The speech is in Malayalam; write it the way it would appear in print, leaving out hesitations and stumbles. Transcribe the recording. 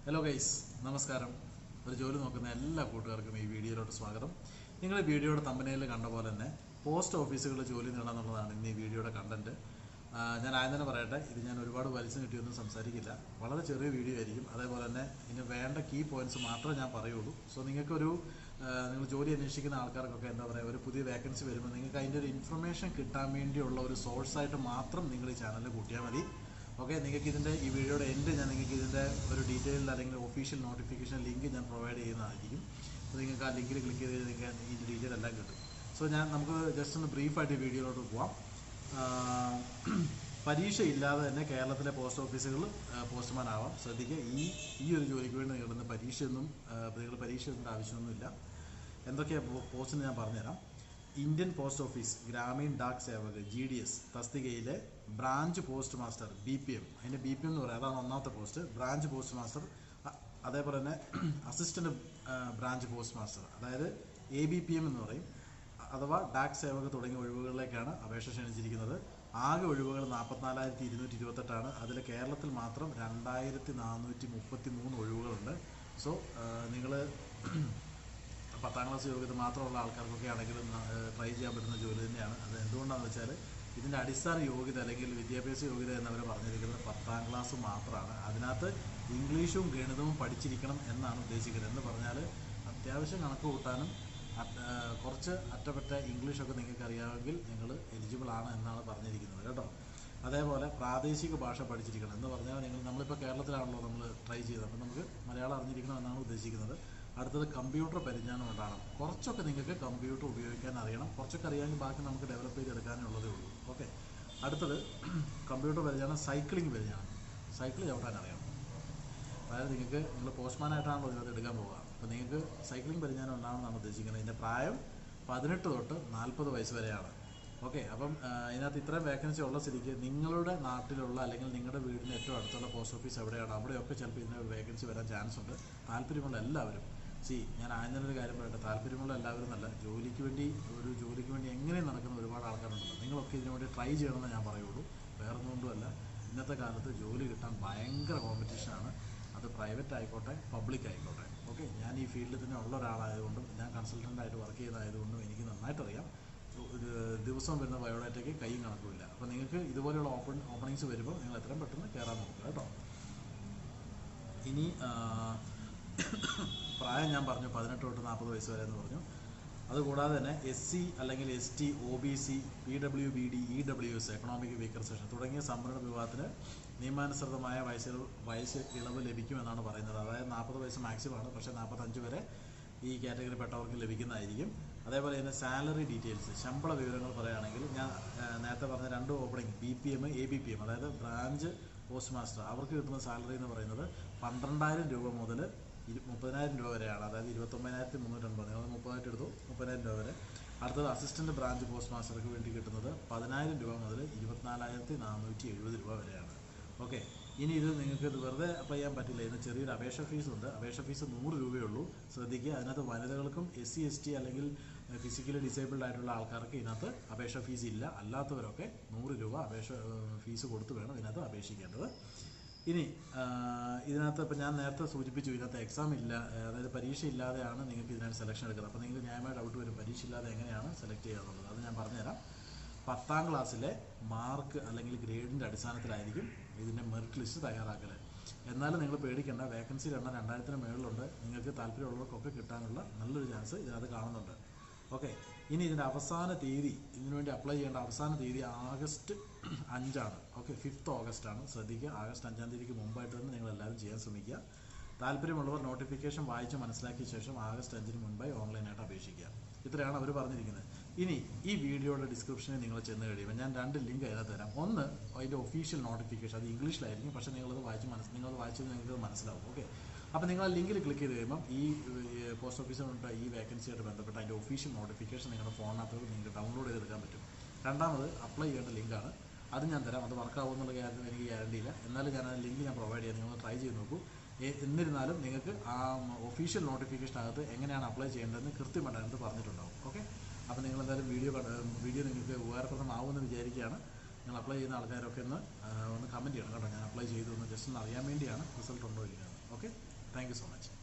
ഹലോ ഗൈസ്, നമസ്കാരം. ഒരു ജോലി നോക്കുന്ന എല്ലാ കൂട്ടുകാർക്കും ഈ വീഡിയോയിലോട്ട് സ്വാഗതം. നിങ്ങൾ ഈ വീഡിയോയുടെ തമ്പനയിൽ കണ്ട പോലെ തന്നെ പോസ്റ്റ് ഓഫീസുകളിൽ ജോലി നേടാന്നുള്ളതാണ് ഇന്ന് ഈ വീഡിയോയുടെ കണ്ടന്റ്. ഞാൻ ആദ്യം തന്നെ പറയട്ടെ, ഇത് ഞാൻ ഒരുപാട് വലിച്ചു കിട്ടിയൊന്നും സംസാരിക്കില്ല. വളരെ ചെറിയ വീഡിയോ ആയിരിക്കും. അതേപോലെ തന്നെ ഇതിന് വേണ്ട കീ പോയിന്റ്സ് മാത്രമേ ഞാൻ പറയുള്ളൂ. സോ നിങ്ങൾ ജോലി അന്വേഷിക്കുന്ന ആൾക്കാർക്കൊക്കെ എന്താ പറയുക, ഒരു പുതിയ വേക്കൻസി വരുമ്പോൾ നിങ്ങൾക്ക് അതിൻ്റെ ഒരു ഇൻഫർമേഷൻ കിട്ടാൻ വേണ്ടിയുള്ള ഒരു സോഴ്സായിട്ട് മാത്രം നിങ്ങൾ ഈ ചാനലിൽ കൂട്ടിയാൽ മതി. ഓക്കെ, നിങ്ങൾക്ക് ഈ വീഡിയോയുടെ ഞാൻ നിങ്ങൾക്ക് ഇതിൻ്റെ ഒരു ഡീറ്റെയിൽഡ് അല്ലെങ്കിൽ ഒഫീഷ്യൽ നോട്ടിഫിക്കേഷൻ ലിങ്ക് ഞാൻ പ്രൊവൈഡ് ചെയ്യുന്നതായിരിക്കും. അപ്പോൾ നിങ്ങൾക്ക് ആ ലിങ്കിൽ ക്ലിക്ക് ചെയ്ത് നിങ്ങൾക്ക് ഈ ഡീറ്റെയിൽ എല്ലാം കിട്ടും. സോ നമുക്ക് ജസ്റ്റ് ഒന്ന് ബ്രീഫായിട്ട് ഈ വീഡിയോയിലോട്ട് പോവാം. പരീക്ഷ ഇല്ലാതെ തന്നെ കേരളത്തിലെ പോസ്റ്റ് ഓഫീസുകളിൽ പോസ്റ്റ്മാൻ ആവാം. ശ്രദ്ധിക്കുക, ഈ ഒരു ജോലിക്ക് വേണ്ടി നിങ്ങൾ പരീക്ഷ എഴുതേണ്ട ആവശ്യമൊന്നുമില്ല. എന്തൊക്കെയാണ് പോസ്റ്റിന് ഞാൻ പറഞ്ഞുതരാം. Indian post office Gramin Dak Sevak GDS തസ്തികയിലെ ബ്രാഞ്ച് പോസ്റ്റ് മാസ്റ്റർ BPM, അതിൻ്റെ BPM എന്ന് പറയുന്നത് അതാണ് ഒന്നാമത്തെ പോസ്റ്റ്. ബ്രാഞ്ച് പോസ്റ്റ് മാസ്റ്റർ, അതേപോലെ തന്നെ അസിസ്റ്റൻറ്റ് ബ്രാഞ്ച് പോസ്റ്റ് മാസ്റ്റർ, അതായത് ABPM എന്ന് പറയും, അഥവാ ഡാക് സേവക് തുടങ്ങിയ ഒഴിവുകളിലേക്കാണ് അപേക്ഷ ക്ഷണിച്ചിരിക്കുന്നത്. ആകെ ഒഴിവുകൾ 44,228 അതിൽ കേരളത്തിൽ മാത്രം 2,433 ഒഴിവുകളുണ്ട്. സോ നിങ്ങൾ 10ാം ക്ലാസ് യോഗ്യത മാത്രമുള്ള ആൾക്കാർക്കൊക്കെ ആണെങ്കിലും ട്രൈ ചെയ്യാൻ പറ്റുന്ന ജോലി തന്നെയാണ്. അത് എന്തുകൊണ്ടാണെന്ന് വെച്ചാൽ ഇതിൻ്റെ അടിസ്ഥാന യോഗ്യത അല്ലെങ്കിൽ വിദ്യാഭ്യാസ യോഗ്യത എന്നവർ പറഞ്ഞിരിക്കുന്നത് 10ാം ക്ലാസ് മാത്രമാണ്. അതിനകത്ത് ഇംഗ്ലീഷും ഗണിതവും പഠിച്ചിരിക്കണം എന്നാണ് ഉദ്ദേശിക്കുന്നത്. എന്ന് പറഞ്ഞാൽ അത്യാവശ്യം കണക്ക് കൂട്ടാനും കുറച്ച് അറ്റപറ്റ ഇംഗ്ലീഷൊക്കെ നിങ്ങൾക്ക് അറിയാമെങ്കിൽ നിങ്ങൾ എലിജിബിൾ ആണ് എന്നാണ് പറഞ്ഞിരിക്കുന്നത് കേട്ടോ. അതേപോലെ പ്രാദേശിക ഭാഷ പഠിച്ചിരിക്കണം എന്ന് പറഞ്ഞാൽ നമ്മളിപ്പോൾ കേരളത്തിലാണല്ലോ നമ്മൾ ട്രൈ ചെയ്തത്, അപ്പോൾ നമുക്ക് മലയാളം അറിഞ്ഞിരിക്കണം എന്നാണ് ഉദ്ദേശിക്കുന്നത്. അടുത്തത് കമ്പ്യൂട്ടർ പരിജ്ഞാനം ഉണ്ടാകണം. കുറച്ചൊക്കെ നിങ്ങൾക്ക് കമ്പ്യൂട്ടർ ഉപയോഗിക്കാൻ അറിയണം. കുറച്ചൊക്കെ അറിയാമെങ്കിൽ ബാക്കി നമുക്ക് ഡെവലപ്പ് ചെയ്തെടുക്കാനേ ഉള്ളതേ ഉള്ളൂ. ഓക്കെ, അടുത്തത് കമ്പ്യൂട്ടർ പരിജ്ഞാനം, സൈക്ലിംഗ് പരിജ്ഞാനം, സൈക്കിൾ ചവിട്ടാൻ അറിയണം. അതായത് നിങ്ങൾ പോസ്റ്റ്മാനായിട്ടാണല്ലോ ഇതിനകത്ത് എടുക്കാൻ പോകുക. അപ്പോൾ നിങ്ങൾക്ക് സൈക്ലിംഗ് പരിജ്ഞാനം ഉണ്ടാകണമെന്നാണ് ഉദ്ദേശിക്കുന്നത്. ഇതിൻ്റെ പ്രായം 18 തൊട്ട് 40 വയസ്സ് വരെയാണ്. ഓക്കെ, അപ്പം ഇതിനകത്ത് ഇത്രയും വേക്കൻസി ഉള്ള സ്ഥിതിക്ക് നിങ്ങളുടെ നാട്ടിലുള്ള അല്ലെങ്കിൽ നിങ്ങളുടെ വീടിന് ഏറ്റവും അടുത്തുള്ള പോസ്റ്റ് ഓഫീസ് എവിടെയാണ് അവിടെയൊക്കെ ചിലപ്പോൾ ഇതിന് വേക്കൻസി വരാൻ ചാൻസ് ഉണ്ട്. താല്പര്യമുള്ള എല്ലാവരും ഞാൻ ആദ്യം ഒരു കാര്യം പറയട്ടെ, താല്പര്യമുള്ള എല്ലാവരും നല്ല ജോലിക്ക് വേണ്ടി എങ്ങനെ നടക്കുന്ന ഒരുപാട് ആൾക്കാരുണ്ടല്ലോ. നിങ്ങളൊക്കെ ഇതിനു വേണ്ടി ട്രൈ ചെയ്യണമെന്ന് ഞാൻ പറയുള്ളൂ. വേറൊന്നുകൊണ്ടുമല്ല, ഇന്നത്തെ കാലത്ത് ജോലി കിട്ടാൻ ഭയങ്കര കോമ്പറ്റീഷനാണ്. അത് പ്രൈവറ്റ് ആയിക്കോട്ടെ, പബ്ലിക് ആയിക്കോട്ടെ. ഓക്കെ, ഞാൻ ഈ ഫീൽഡിൽ തന്നെ ഉള്ള ഒരാളായതുകൊണ്ടും ഞാൻ കൺസൾട്ടൻ്റായിട്ട് വർക്ക് ചെയ്യുന്നതായതുകൊണ്ടും എനിക്ക് നന്നായിട്ടറിയാം. ഒരു ദിവസം വരുന്ന ബയോഡാറ്റയ്ക്ക് കൈയും കണക്കുമില്ല. അപ്പോൾ നിങ്ങൾക്ക് ഇതുപോലെയുള്ള ഓപ്പണിങ്സ് വരുമ്പോൾ നിങ്ങൾ എത്രയും പെട്ടെന്ന് കയറാൻ നോക്കുക കേട്ടോ. ഇനി പ്രായം ഞാൻ പറഞ്ഞു 18 തൊട്ട് 40 വയസ്സ് വരെ എന്ന് പറഞ്ഞു. അതുകൂടാതെ തന്നെ SC അല്ലെങ്കിൽ ST, OBC, PWBD, EWS, economic weaker section തുടങ്ങിയ സംവരണ വിഭാഗത്തിന് നിയമാനുസൃതമായ വയസ്സ് ഇളവ് ലഭിക്കുമെന്നാണ് പറയുന്നത്. അതായത് 40 വയസ്സ് മാക്സിമമാണ്, പക്ഷേ 45 വരെ ഈ കാറ്റഗറിപ്പെട്ടവർക്ക് ലഭിക്കുന്നതായിരിക്കും. അതേപോലെ തന്നെ സാലറി ഡീറ്റെയിൽസ്, ശമ്പള വിവരങ്ങൾ പറയുകയാണെങ്കിൽ ഞാൻ നേരത്തെ പറഞ്ഞ 2 ഓപ്പണിംഗ് BPM, ABPM, അതായത് ബ്രാഞ്ച് പോസ്റ്റ് മാസ്റ്റർ, അവർക്ക് കിട്ടുന്ന സാലറി എന്ന് പറയുന്നത് 12,000 രൂപ മുതൽ 30,000 രൂപ വരെയാണ്. അതായത് 29,350. നിങ്ങൾ 30,000 എടുത്തു, 30,000 രൂപ വരെ. അടുത്തത് അസിസ്റ്റൻറ്റ് ബ്രാഞ്ച് പോസ്റ്റ് മാസ്റ്റർക്ക് വേണ്ടി കിട്ടുന്നത് 10,000 രൂപ മുതൽ 24,470 രൂപ വരെയാണ്. ഓക്കെ, ഇനി നിങ്ങൾക്ക് വെറുതെ അപ്ലൈ ചെയ്യാൻ പറ്റില്ല. ഇതിന് ചെറിയൊരു അപേക്ഷ ഫീസുണ്ട്. അപേക്ഷ ഫീസ് 100 രൂപയോ. ശ്രദ്ധിക്കുക, അതിനകത്ത് വനിതകൾക്കും SC, ST അല്ലെങ്കിൽ ഫിസിക്കലി ഡിസേബിൾഡ് ആയിട്ടുള്ള ആൾക്കാർക്ക് ഇതിനകത്ത് അപേക്ഷ ഫീസ് ഇല്ല. അല്ലാത്തവരൊക്കെ 100 രൂപ അപേക്ഷ ഫീസ് കൊടുത്ത് വേണം ഇതിനകത്ത് അപേക്ഷിക്കേണ്ടത്. ഇനി ഇതിനകത്ത് ഇപ്പം ഞാൻ നേരത്തെ സൂചിപ്പിച്ചു, ഇതിനകത്ത് എക്സാം ഇല്ല, അതായത് പരീക്ഷ ഇല്ലാതെയാണ് നിങ്ങൾക്ക് ഇതിനകത്ത് സെലക്ഷൻ എടുക്കുന്നത്. അപ്പോൾ നിങ്ങൾക്ക് ന്യായമായ ഡൗട്ട് വരും, പരീക്ഷ ഇല്ലാതെ എങ്ങനെയാണ് സെലക്ട് ചെയ്യുക എന്നുള്ളത്. അത് ഞാൻ പറഞ്ഞുതരാം. 10ാം ക്ലാസ്സിലെ മാർക്ക് അല്ലെങ്കിൽ ഗ്രേഡിൻ്റെ അടിസ്ഥാനത്തിലായിരിക്കും ഇതിൻ്റെ മെറിറ്റ് ലിസ്റ്റ് തയ്യാറാക്കൽ. എന്നാലും നിങ്ങൾ പേടിക്കേണ്ട, വേക്കൻസി 2000-ന് മുകളിലുണ്ട്. നിങ്ങൾക്ക് താല്പര്യമുള്ളവർക്കൊക്കെ കിട്ടാനുള്ള നല്ലൊരു ചാൻസ് ഇതിനകത്ത് കാണുന്നുണ്ട്. ഓക്കെ, ഇനി ഇതിൻ്റെ അവസാന തീയതി, ഇതിനുവേണ്ടി അപ്ലൈ ചെയ്യേണ്ട അവസാന തീയതി August 5 ആണ്. ഓക്കെ, 5th August ആണ്. ശ്രദ്ധിക്കുക, August 5 തീയതിക്ക് മുമ്പായിട്ട് തന്നെ നിങ്ങളെല്ലാവരും ചെയ്യാൻ ശ്രമിക്കുക. താല്പര്യമുള്ളവർ നോട്ടിഫിക്കേഷൻ വായിച്ച് മനസ്സിലാക്കിയ ശേഷം August 5 മുൻപായി ഓൺലൈനായിട്ട് അപേക്ഷിക്കുക. ഇത്രയാണ് അവർ പറഞ്ഞിരിക്കുന്നത്. ഇനി ഈ വീഡിയോയുടെ ഡിസ്ക്രിപ്ഷനിൽ നിങ്ങൾ ചെന്ന് കഴിയുമ്പോൾ ഞാൻ 2 ലിങ്ക് അതിനകത്ത് തരാം. ഒന്ന് അതിൻ്റെ ഒഫീഷ്യൽ നോട്ടിഫിക്കേഷൻ, അത് ഇംഗ്ലീഷിലായിരിക്കും, പക്ഷേ നിങ്ങളത് വായിച്ചത് നിങ്ങൾക്ക് മനസ്സിലാവും. ഓക്കെ, അപ്പോൾ നിങ്ങൾ ആ ലിങ്കിൽ ക്ലിക്ക് ചെയ്ത് കഴിയുമ്പം ഈ പോസ്റ്റ് ഓഫീസിലുണ്ട് ഈ വേക്കൻസിയായിട്ട് ബന്ധപ്പെട്ട അതിൻ്റെ ഒഫീഷ്യൽ നോട്ടിഫിക്കേഷൻ നിങ്ങളുടെ ഫോണിനകത്ത് നിങ്ങൾക്ക് ഡൗൺലോഡ് ചെയ്തെടുക്കാൻ പറ്റും. രണ്ടാമത് അപ്ലൈ ചെയ്യേണ്ട ലിങ്കാണ്, അത് ഞാൻ തരാം. അത് വർക്കാവുമെന്നുള്ള കാര്യത്തിൽ എനിക്ക് ഗ്യാരണ്ടിയില്ല. എന്നാലും ഞാൻ ആ ലിങ്ക് ഞാൻ പ്രൊവൈഡ് ചെയ്യാം, നിങ്ങൾ ട്രൈ ചെയ്ത് നോക്കൂ. എന്നിരുന്നാലും നിങ്ങൾക്ക് ആ ഒഫീഷ്യൽ നോട്ടിഫിക്കേഷനകത്ത് എങ്ങനെയാണ് അപ്ലൈ ചെയ്യേണ്ടതെന്ന് കൃത്യമായിട്ട് അതിനകത്ത് പറഞ്ഞിട്ടുണ്ടാവും. ഓക്കെ, അപ്പോൾ നിങ്ങളെന്തായാലും വീഡിയോ നിങ്ങൾക്ക് ഉപകാരപ്രദമാവുമെന്ന് വിചാരിക്കുകയാണ്. നിങ്ങൾ അപ്ലൈ ചെയ്യുന്ന ആൾക്കാരൊക്കെ ഒന്ന് കമൻറ്റ് ചെയ്യണം കേട്ടോ. ഞാൻ അപ്ലൈ ചെയ്തു എന്ന് ജസ്റ്റ് ഒന്ന് അറിയാൻ വേണ്ടിയാണ്, റിസൾട്ട് ഉണ്ടോ ഇല്ലയോ. Okay. Thank you so much.